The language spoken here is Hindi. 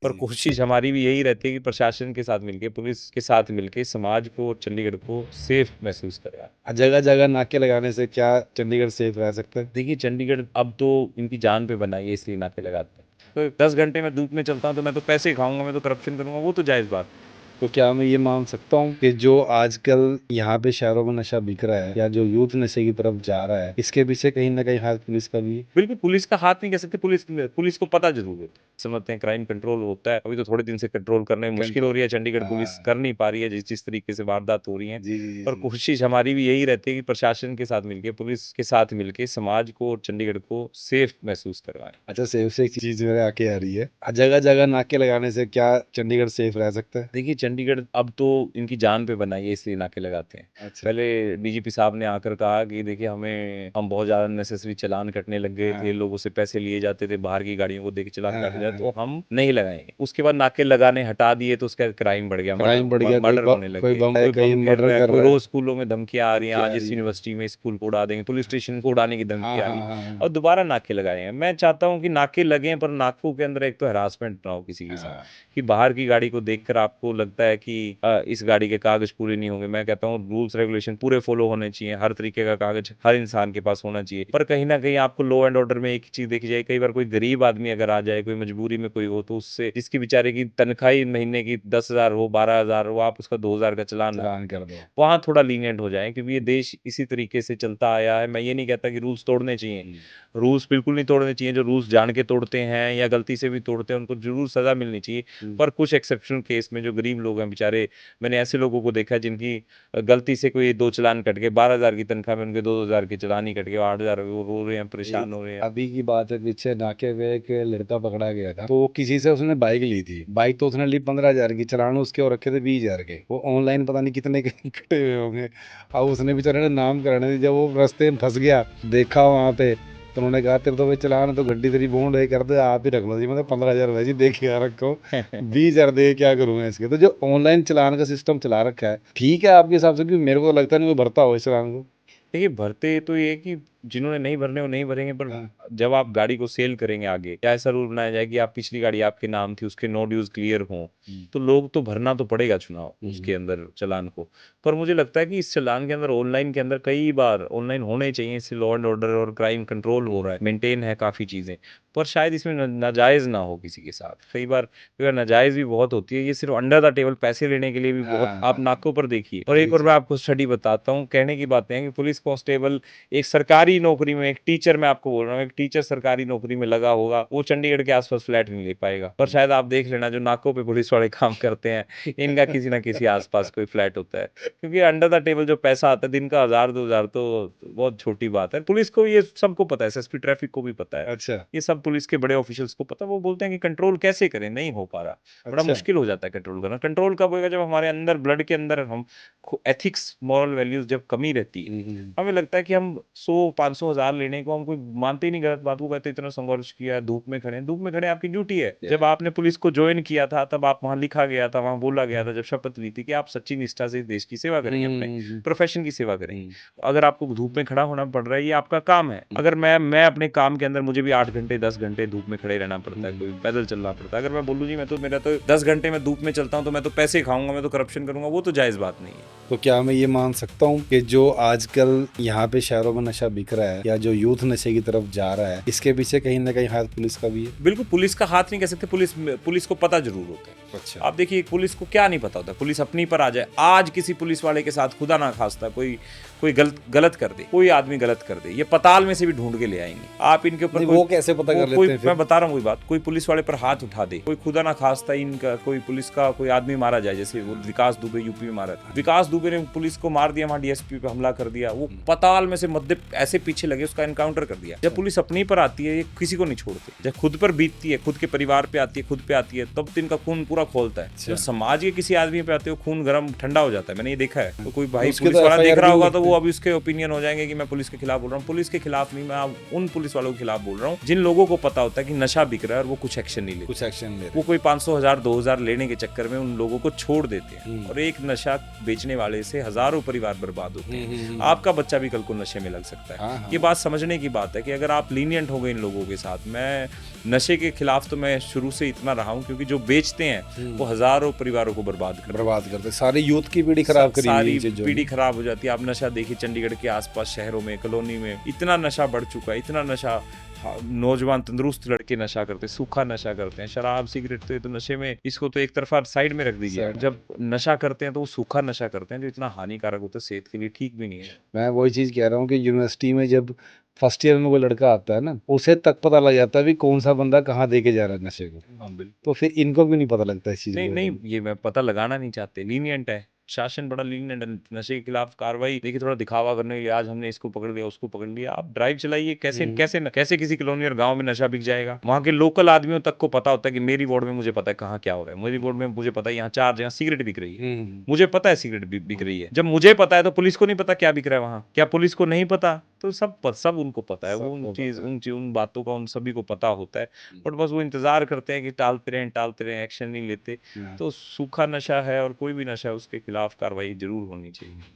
पर जी। कोशिश हमारी भी यही रहती है कि प्रशासन के साथ मिलके, पुलिस के साथ मिलके समाज को और चंडीगढ़ को सेफ महसूस करवाएं। जगह-जगह नाके लगाने से क्या चंडीगढ़ सेफ रह सकता है? देखिए चंडीगढ़ अब तो इनकी जान पे बना है इसलिए नाके लगाते हैं। तो 10 घंटे मैं धूप में चलता हूँ तो मैं तो पैसे ही खाऊँगा, मैं तो करप्शन करूँगा, वो तो जायज़ बात है। तो क्या मैं ये मान सकता हूँ कि जो आजकल यहाँ पे शहरों में नशा बिक रहा है या जो यूथ नशे की तरफ जा रहा है, इसके पीछे कहीं न कहीं हाथ पुलिस का भी है? बिल्कुल, पुलिस का हाथ नहीं कह सकते, पुलिस को पता ज़रूर है। समझते हैं क्राइम कंट्रोल होता है, अभी तो थोड़े दिन से कंट्रोल करने में मुश्किल हो रही है, चंडीगढ़ पुलिस हाँ। कर नहीं पा रही है जिस तरीके से वारदात हो रही हैं। जी, जी, जी, पर जी। कोशिश हमारी भी यही रहती है कि प्रशासन के साथ मिलके, पुलिस के साथ मिलके समाज को और चंडीगढ़ को सेफ महसूस करवाएँ। अच्छा, सेफ से एक चीज़ मेरे आगे आ रही है। जगह-जगह नाके लगाने से क्या चंडीगढ़ सेफ रह सकता है? देखिए चंडीगढ़ अब तो इनकी जान पे बना है इसलिए नाके लगाते हैं। अच्छा। पहले डीजीपी साहब ने आकर कहा कि देखिए हम बहुत ज़्यादा अननेसेसरी चालान कटने लग गए थे, हाँ। लोगों से पैसे लिए जाते थे, बाहर की गाड़ियों को देख के चालान हाँ, काटे हाँ, जाते, हाँ। तो हम नहीं लगाएँगे। उसके बाद नाके लगाने हटा दिए तो उसका क्राइम बढ़ गया, क्राइम बढ़ गया, मर्डर होने लग कोई गए। बम कोई कहीं बम गिर मर्डर रहा है, कर कोई रहा है। रोज़ स्कूलों में धमकियाँ आ रही हैं, धमकियाँ आज आ इस रही हैं। यूनिवर्सिटी में स्कूल को उड़ा देंगे, पुलिस स्टेशन को उड़ाने की धमकी हाँ, आ हाँ, रही है हाँ, हाँ। और दोबारा नाके लगाए हैं। मैं चाहता हूँ कि नाके लगें पर नाकों के अंदर एक तो हैरासमेंट ना हो किसी के साथ। हाँ। कि बाहर की गाड़ी को देखकर आपको लगता है कि इस गाड़ी के कागज़ पूरे नहीं होंगे। मैं कहता हूँ रूल्स रेगुलेशन पूरे फ़ॉलो होने चाहिए, हर तरीके का कागज़ हर इंसान के पास होना चाहिए। पर कहीं न कहीं आपको लॉ एंड ऑर्डर में एक ही चीज़ देखी जाए, कई बार कोई गरीब आदमी अगर आ जाए, कोई मजबूरी में कोई हो, तो उससे जिसकी बेचारे की तनख्वाह ही महीने की 10,000 हो, 12,000 हो, आप उसका 2,000 का चालान लगा चालान कर दो। वहाँ थोड़ा लीनिएंट हो जाएँ क्योंकि ये देश इसी तरीके से चलता आया है। मैं ये नहीं कहता कि रूल्स तोड़ने चाहिए। रूल्स बिल्कुल नहीं तोड़ने चाहिए, जो रूल्स जान के तोड़ते हैं या गलती से भी तोड़ते हैं, उनको ज़रूर सज़ा मिलनी चाहिए। हुँ। पर कुछ एक्सेप्शनल केस में जो गरीब लोग हैं बेचारे, मैंने ऐसे लोगों को देखा है जिनकी गलती से कोई 2 चालान कट गए, 12,000 की तनख्वाह में उनके 2,000 के चालान ही कट गए, 8,000 वो रो रहे हैं, ये परेशान हो रहे हैं। अभी की बात है, पीछे नाके पे एक लड़का पकड़ा गया था, तो किसी से उसने बाइक ली थी। बाइक तो उसने ली 15,000 की, चालान उसके और रखे थे 20,000 के। वो ऑनलाइन पता नहीं कितने के कटे हुए होंगे। अब उसने बेचारे ने नाम कराने दी, जब वो रास्ते में फंस गया, देखा वहाँ पे, तो उन्होंने कहा तेरे तो भाई चालान है, तो गड्डी तेरी बॉन्ड है, कर दे, आप ही रख लो जी, मतलब 15,000 भाई जी देख के रखो, 20,000 दे क्या करूँगा इसके। तो जो ऑनलाइन चालान का सिस्टम चला रखा है, ठीक है आपके हिसाब से? क्योंकि मेरे को लगता नहीं वो भरता हो इस चालान को। देखिए, भरते तो ये है कि जिन्होंने नहीं भरने वो नहीं भरेंगे, पर हाँ। जब आप गाड़ी को सेल करेंगे आगे, या ऐसा रूल बनाया जाए कि आप पिछली गाड़ी आपके नाम थी, उसके नो ड्यूज़ क्लियर हों, तो लोग तो भरना तो पड़ेगा चुनाव उसके अंदर चालान को। पर मुझे लगता है कि इस चालान के अंदर ऑनलाइन के अंदर कई बार ऑनलाइन होने चाहिए, इससे लॉ एंड ऑर्डर और क्राइम कंट्रोल हो रहा है, मेंटेन है काफ़ी चीज़ें। पर शायद इसमें नाजायज़ ना हो किसी के साथ। कई बार नाजायज़ भी बहुत होती है, ये सिर्फ़ अंडर द टेबल पैसे लेने के लिए भी बहुत हाँ, आप हाँ। नाकों पर देखिए। और एक और मैं आपको स्टडी बताता हूँ, कहने की बातें हैं कि पुलिस कांस्टेबल एक सरकारी नौकरी में, एक टीचर मैं आपको बोल रहा हूँ, एक टीचर सरकारी नौकरी में लगा होगा, वो चंडीगढ़ के आस-पास फ्लैट नहीं ले पाएगा। पर शायद आप देख लेना जो नाकों पे पुलिस वाले काम करते हैं, इनका किसी न किसी आस-पास कोई फ्लैट होता है। क्योंकि अंडर द टेबल जो पैसा आता है, दिन का 1000 2000 तो बहुत छोटी बात है। पुलिस को ये सबको पता है, एसएसपी ट्रैफिक को भी पता है। अच्छा। ये सब पुलिस के बड़े ऑफिशियल्स को पता है, वो बोलते हैं कि कंट्रोल कैसे करें, नहीं हो पा रहा। बड़ा अच्छा। मुश्किल हो जाता है कंट्रोल करना। कंट्रोल कब होएगा जब हमारे अंदर ब्लड के अंदर हम एथिक्स, मॉरल वैल्यूज़ जब कमी रहती है। हमें लगता है कि हम 100, 500, 1000 लेने को हम कोई मानते ही नहीं गलत बात को, कहते इतना संघर्ष किया, धूप में खड़े हैं। धूप में खड़े आपकी ड्यूटी है। जब आपने पुलिस को जॉइन किया था, तब आप वहाँ लिखा गया था, वहाँ बोला गया था, जब शपथ ली थी कि आप सच्ची निष्ठा से देश की सेवा करेंगे, अपने प्रोफ़ेशन की सेवा करेंगे। अगर आपको धूप में खड़ा होना पड़ रहा है, ये आपका काम है। अगर मैं अपने काम के अंदर मुझे भी 8 घंटे, 10 घंटे धूप में खड़े रहना पड़ता है, कोई पैदल चलना पड़ता है। अगर मैं बोलूँ जी मेरा तो 10 घंटे मैं धूप में चलता हूँ, तो मैं तो पैसे खाऊँगा, मैं तो करप्शन करूँगा, वो तो जायज़ बात नहीं है। तो क्या मैं ये मान सकता हूँ कि जो आजकल यहाँ पे शहरों में नशा बिक रहा है या जो यूथ नशे की तरफ जा रहा है, इसके पीछे कहीं न कहीं हाथ पुलिस का भी है? बिल्कुल, पुलिस का हाथ नहीं कह सकते, पुलिस को पता ज़रूर होता है। अच्छा। आप देखिए पुलिस को क्या नहीं पता होता, पुलिस अपनी पर आ जाए, आज किसी पुलिस वाले के साथ खुदा ना खास्ता कोई गलत कर दे, कोई आदमी गलत कर दे, ये पताल में से भी ढूंढ के ले आएंगे। आप इनके ऊपर वो कैसे पता कर लेते हैं फिर? मैं बता रहा हूँ वही बात, कोई पुलिस वाले पर हाथ उठा दे, कोई खुदा ना खास्ता इनका कोई पुलिस का कोई आदमी मारा जाए, जैसे वो विकास दुबे यूपी में मारा था, विकास दुबे ने पुलिस को मार दिया, वहाँ डीएसपी पे हमला कर दिया, वो पताल में से मध्य ऐसे पीछे लगे, उसका एनकाउंटर कर दिया। जब पुलिस अपनी पर आती है, ये किसी को नहीं छोड़ते। जब खुद पर बीतती है, खुद के परिवार पे आती है, खुद पे आती है, तब तो इनका खून पूरा पूरा खोलता है। अच्छा। जो समाज के किसी आदमी पे आते हो खून गर्म ठंडा हो जाता है, मैंने ये देखा है। तो कोई भाई उसके पुलिस तो वाला देख FIR रहा भी होगा लगते तो वो हैं। अभी उसके ओपिनियन हो जाएंगे कि मैं पुलिस के खिलाफ बोल रहा हूँ। पुलिस के खिलाफ नहीं, मैं उन पुलिस वालों के खिलाफ बोल रहा हूँ जिन लोगों को पता होता है कि नशा बिक रहा है और वो कुछ एक्शन नहीं लेते। कुछ एक्शन ले रहे वो कोई 500 हजार 2000 लेने के चक्कर में उन लोगों को छोड़ देते हैं और एक नशा बेचने वाले से हजारों परिवार बर्बाद होते हैं। आपका बच्चा भी कल को नशे में लग सकता है। हाँ, हाँ। ये बात समझने की बात है कि अगर आप लीनियंट हो गए इन लोगों के साथ। मैं नशे के खिलाफ तो मैं शुरू से इतना रहा हूँ क्योंकि जो बेचते हैं वो हजारों परिवारों को बर्बाद कर बर्बाद करते, सारी यूथ की पीढ़ी खराब करी हुई है सारी इन चीजों पीढ़ी ने। खराब हो जाती है। आप नशा देखिए चंडीगढ़ के आसपास शहरों में, कॉलोनी में इतना नशा बढ़ चुका है, इतना नशा। हाँ, नौजवान तंदुरुस्त लड़के नशा करते हैं, सूखा नशा करते हैं, शराब सिगरेट तो ये तो नशे में, इसको तो एक तरफा साइड में रख दीजिए। Side। जब नशा करते हैं तो वो सूखा नशा करते हैं जो इतना हानिकारक होता है, सेहत के लिए ठीक भी नहीं है। मैं वही चीज कह रहा हूँ कि यूनिवर्सिटी में जब फर्स्ट ईयर में कोई लड़का आता है ना, उसे तक पता लग जाता है भी कौन सा बंदा कहाँ दे के जा रहा है नशे को। हाँ बिल्कुल। तो फिर इनको भी नहीं पता लगता इस चीज नहीं के नहीं, बारे में। ये मैं पता लगाना नहीं चाहते, लीनियंट है शासन, बड़ा लीनियंट है। नशे के खिलाफ कार्रवाई देखिए, थोड़ा दिखावा करने के लिए आज हमने इसको पकड़ लिया, उसको पकड़ लिया। आप ड्राइव चलाइए, कैसे कैसे कैसे किसी कॉलोनी और गांव में नशा बिक जाएगा। वहाँ के लोकल आदमियों तक को पता होता है कि मेरी वार्ड में मुझे पता है कहाँ क्या हो रहा है, मेरी वार्ड में मुझे पता है यहाँ 4 जगह सिगरेट बिक रही है, मुझे पता है सिगरेट बिक रही है। जब मुझे पता है तो पुलिस को नहीं पता क्या बिक रहा है वहाँ, क्या पुलिस को नहीं पता? तो सब उनको पता है, वो उन बातों का उन सभी को पता होता है। बट बस वो इंतजार करते हैं कि टालते रहें, एक्शन नहीं लेते। हाँ। तो सूखा नशा है और कोई भी नशा है उसके खिलाफ कार्रवाई जरूर होनी चाहिए।